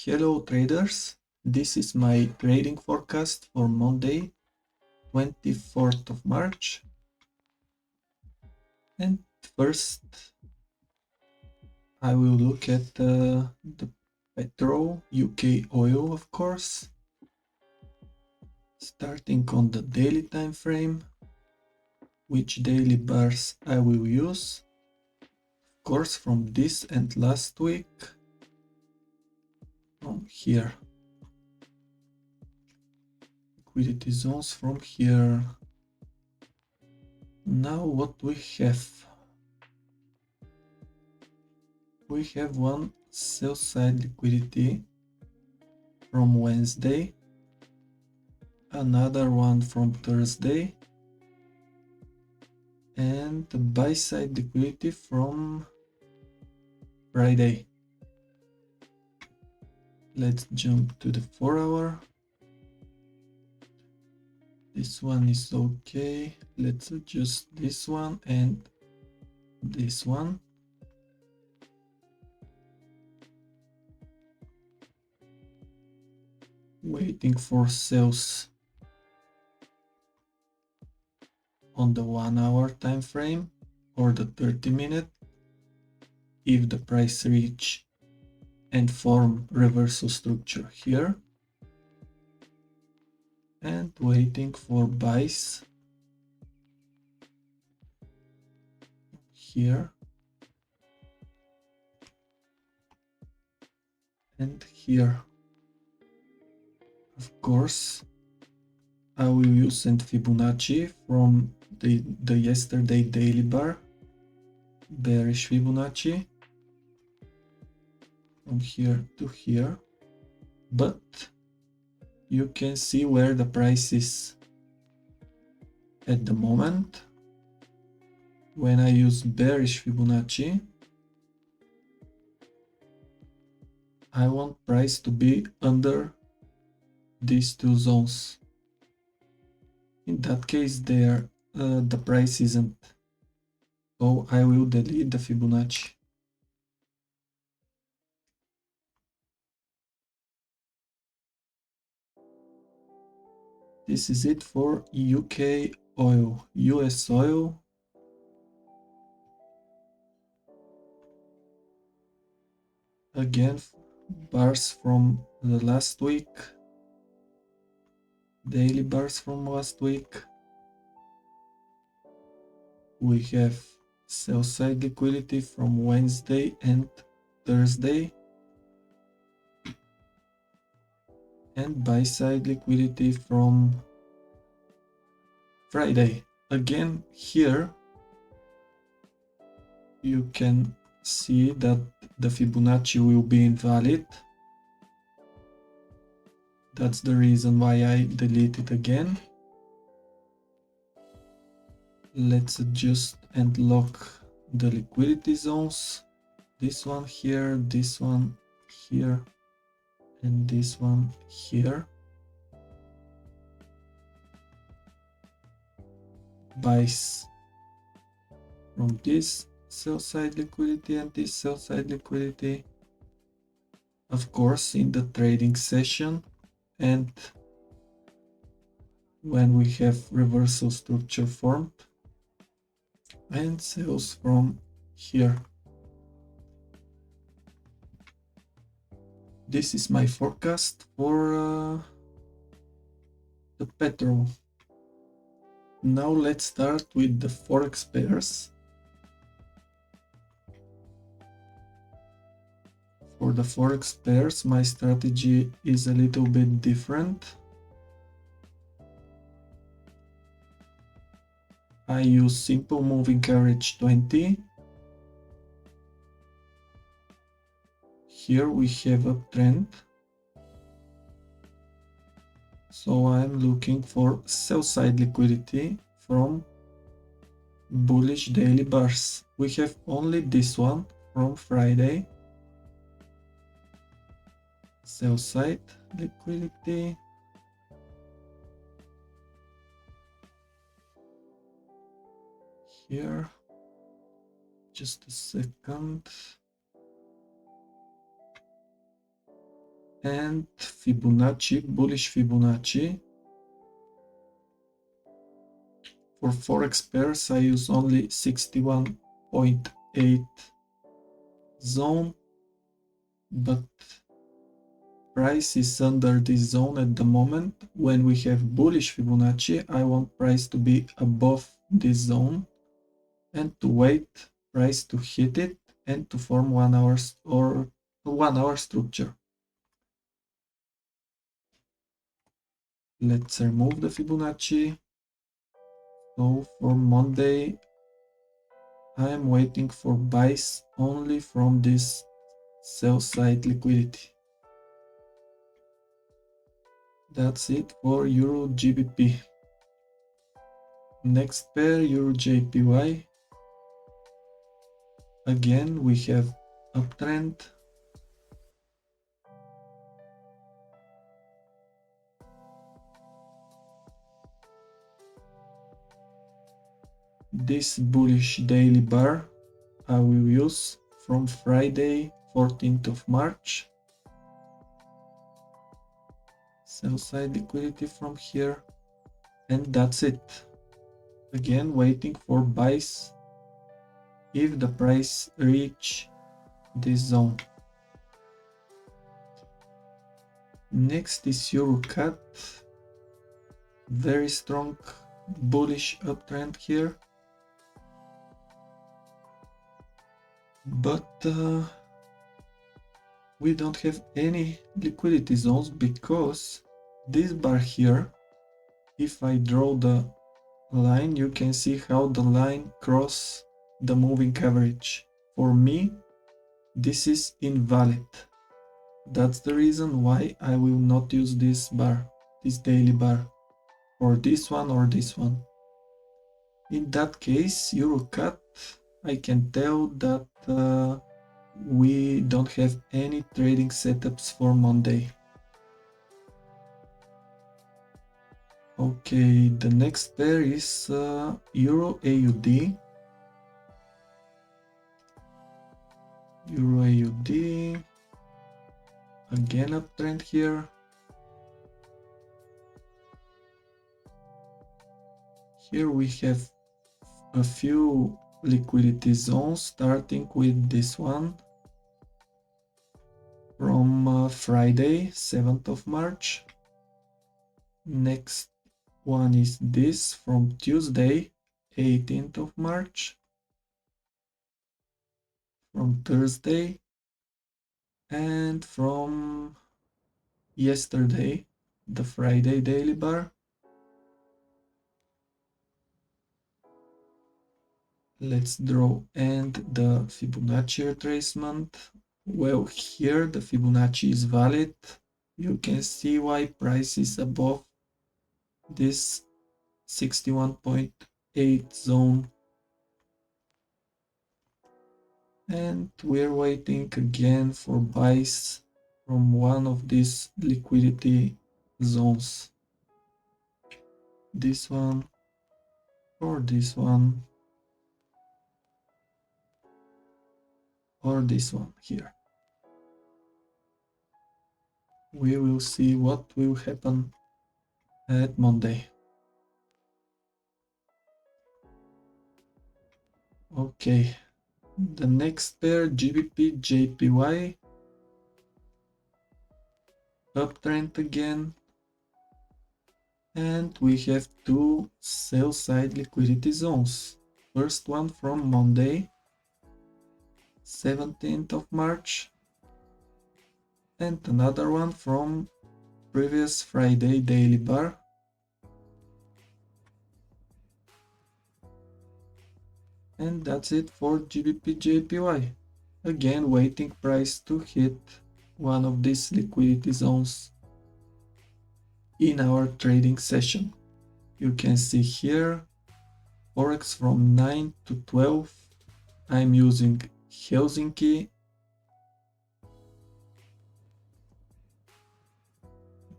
Hello traders, this is my trading forecast for Monday, 24th of March. And first I will look at the Petrol UK oil, of course, starting on the daily time frame. Which daily bars I will use, of course, from this and last week, from here. Liquidity zones from here. Now what we have? We have one sell side liquidity from Wednesday, another one from Thursday, and the buy side liquidity from Friday. Let's jump to the 4 hour. This one is okay. Let's adjust this one and this one. Waiting for sales on the 1 hour time frame or the 30-minute. If the price reach and form reversal structure here, and waiting for buys here and here. Of course, I will use Fibonacci from the yesterday daily bar, bearish Fibonacci, from here to here, but you can see where the price is at the moment. When I use bearish Fibonacci, I want price to be under these two zones. In that case, there the price isn't, so I will delete the Fibonacci. This is it for UK oil. US oil, again, bars from the last week, daily bars from last week. We have sell side liquidity from Wednesday and Thursday, and buy side liquidity from Friday. Again, here you can see that the Fibonacci will be invalid. That's the reason why I delete it again. Let's adjust and lock the liquidity zones. This one here, this one here, and this one here. Buys from this sell side liquidity and this sell side liquidity, of course, in the trading session, and when we have reversal structure formed, and sales from here. This is my forecast for the Petrol. Now let's start with the Forex pairs. For the Forex pairs, my strategy is a little bit different. I use simple moving average 20. Here we have a trend, so I'm looking for sell side liquidity from bullish daily bars. We have only this one from Friday. Sell side liquidity. Here, just a second. and Fibonacci, bullish Fibonacci. For Forex pairs, I use only 61.8 zone, but price is under this zone at the moment. When we have bullish Fibonacci, I want price to be above this zone and to wait price to hit it and to form 1 hour or 1 hour structure. Let's remove the Fibonacci. So for Monday, I am waiting for buys only from this sell side liquidity. That's it for EURGBP. Next pair, EURJPY. Again, we have uptrend. This bullish daily bar I will use from Friday, 14th of March. Sell side liquidity from here. And that's it. Again, waiting for buys if the price reach this zone. Next is EURCAD. Very strong bullish uptrend here. But we don't have any liquidity zones because this bar here, if I draw the line, you can see how the line crosses the moving average. For me, this is invalid. That's the reason why I will not use this bar, this daily bar, or this one or this one. In that case, EURCAD, I can tell that we don't have any trading setups for Monday. Okay, the next pair is EURAUD. EURAUD. Again uptrend here. Here we have a few liquidity zones, starting with this one from Friday, 7th of March. Next one is this from Tuesday, 18th of March. From Thursday, and from yesterday, the Friday daily bar. Let's draw and the Fibonacci retracement. Well, here the Fibonacci is valid. You can see why price is above this 61.8 zone. And we're waiting again for buys from one of these liquidity zones. This one or this one. Or this one here. We will see what will happen at Monday. Okay, the next pair, GBPJPY, uptrend again, and we have two sell side liquidity zones. First one from Monday, 17th of March, and another one from previous Friday daily bar. And that's it for GBPJPY. Again, waiting price to hit one of these liquidity zones in our trading session. You can see here Forex from 9 to 12. I'm using Helsinki.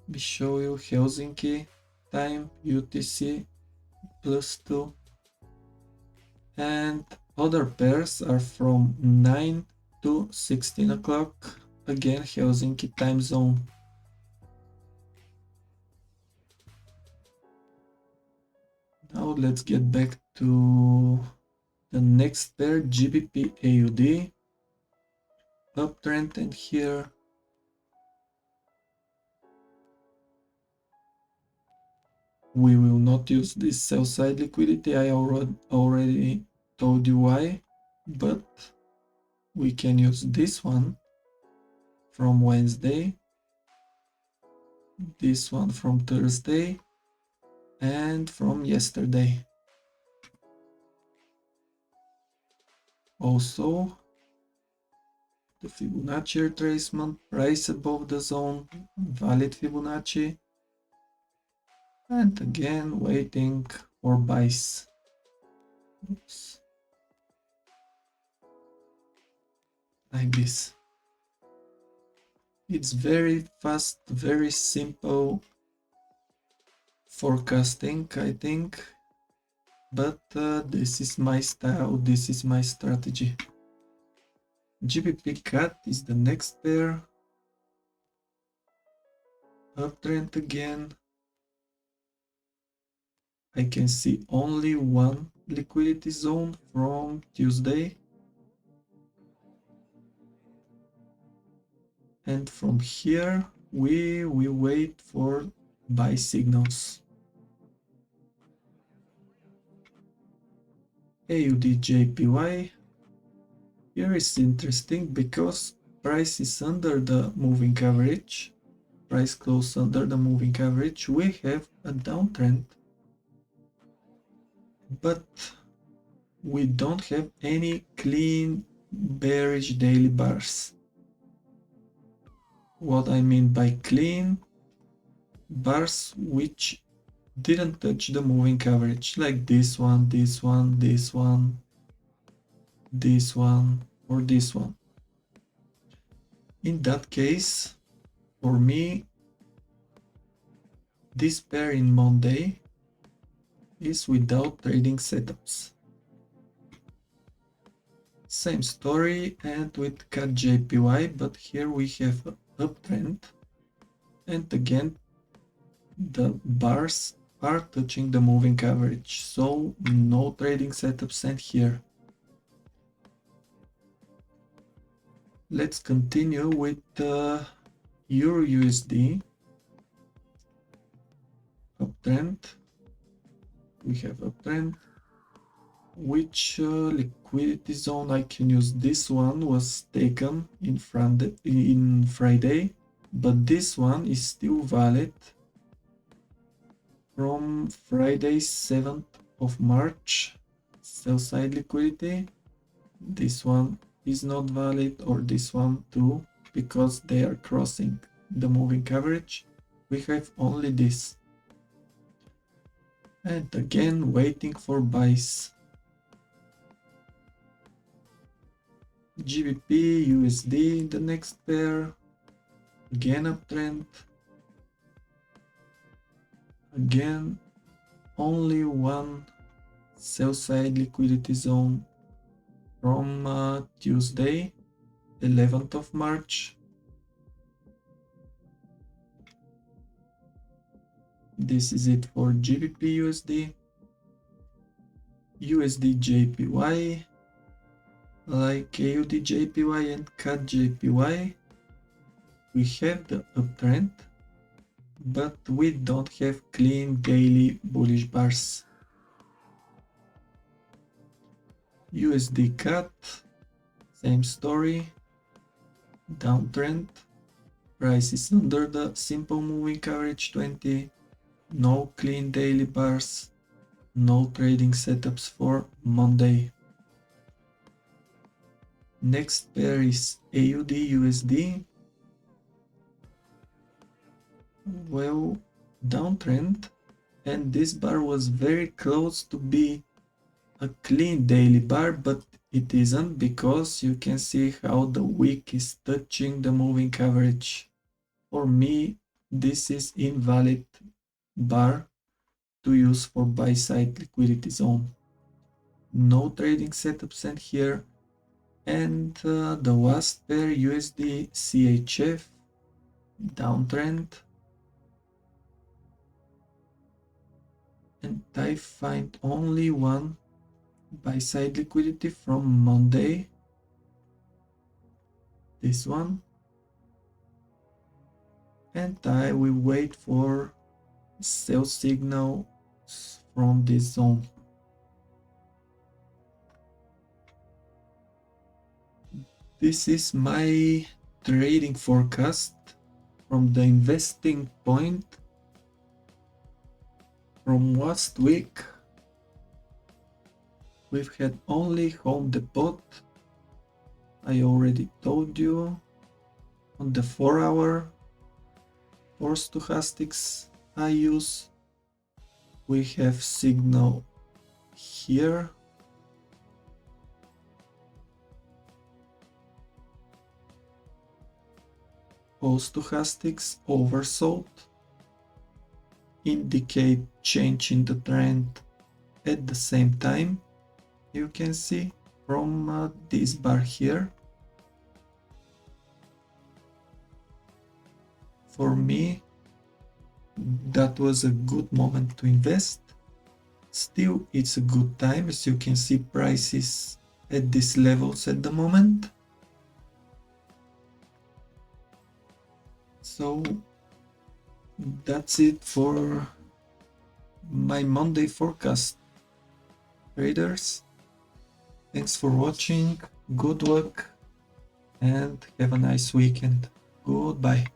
Let me show you Helsinki time UTC +2. And other pairs are from 9 to 16 o'clock. again Helsinki Time Zone. Now let's get back to the next pair, GBPAUD, uptrend, and here we will not use this sell side liquidity. I already told you why, but we can use this one from Wednesday, this one from Thursday, and from yesterday. Also, the Fibonacci retracement, price above the zone, valid Fibonacci, and again waiting for buys. Oops. Like this. It's very fast, very simple forecasting, I think, but this is my style, this is my strategy. GBPCAD is the next pair, uptrend again. I can see only one liquidity zone from Tuesday, and from here we will wait for buy signals. AUDJPY, here is interesting because price is under the moving average, price close under the moving average, we have a downtrend, but we don't have any clean bearish daily bars. What I mean by clean, bars which didn't touch the moving average, like this one, this one, this one, this one, or this one. In that case, for me, this pair in Monday is without trading setups. Same story and with CADJPY, but here we have an uptrend, and again the bars are touching the moving average, so no trading setups and here. Let's continue with EURUSD, uptrend. We have uptrend. Which liquidity zone I can use? This one was taken in Friday, but this one is still valid from Friday 7th of March, sell side liquidity. This one is not valid, or this one too, because they are crossing the moving average. We have only this, and again waiting for buys. GBPUSD, the next pair, again uptrend, again only one sell side liquidity zone from Tuesday 11th of March. This is it for GBPUSD. USDJPY, like AUDJPY and CADJPY, we have the uptrend, but we don't have clean daily bullish bars. USDCAD, same story, downtrend, price is under the simple moving average 20, no clean daily bars, no trading setups for Monday. Next pair is AUDUSD. Well, downtrend, and this bar was very close to be a clean daily bar, but it isn't, because you can see how the wick is touching the moving average. For me, this is invalid bar to use for buy side liquidity zone. No trading setups and here, And the last pair, USDCHF, downtrend. And I find only one buy side liquidity from Monday, this one, and I will wait for sell signals from this zone. This is my trading forecast from the investing point from last week. We've had only hold the pot. I already told you. On the 4-hour for stochastics I use, we have signal here. All stochastics oversold, indicate change in the trend at the same time. You can see from this bar here. For me, that was a good moment to invest. Still, it's a good time, as you can see prices at these levels at the moment. So that's it for my Monday forecast, traders. Thanks for watching, good luck, and have a nice weekend. Goodbye.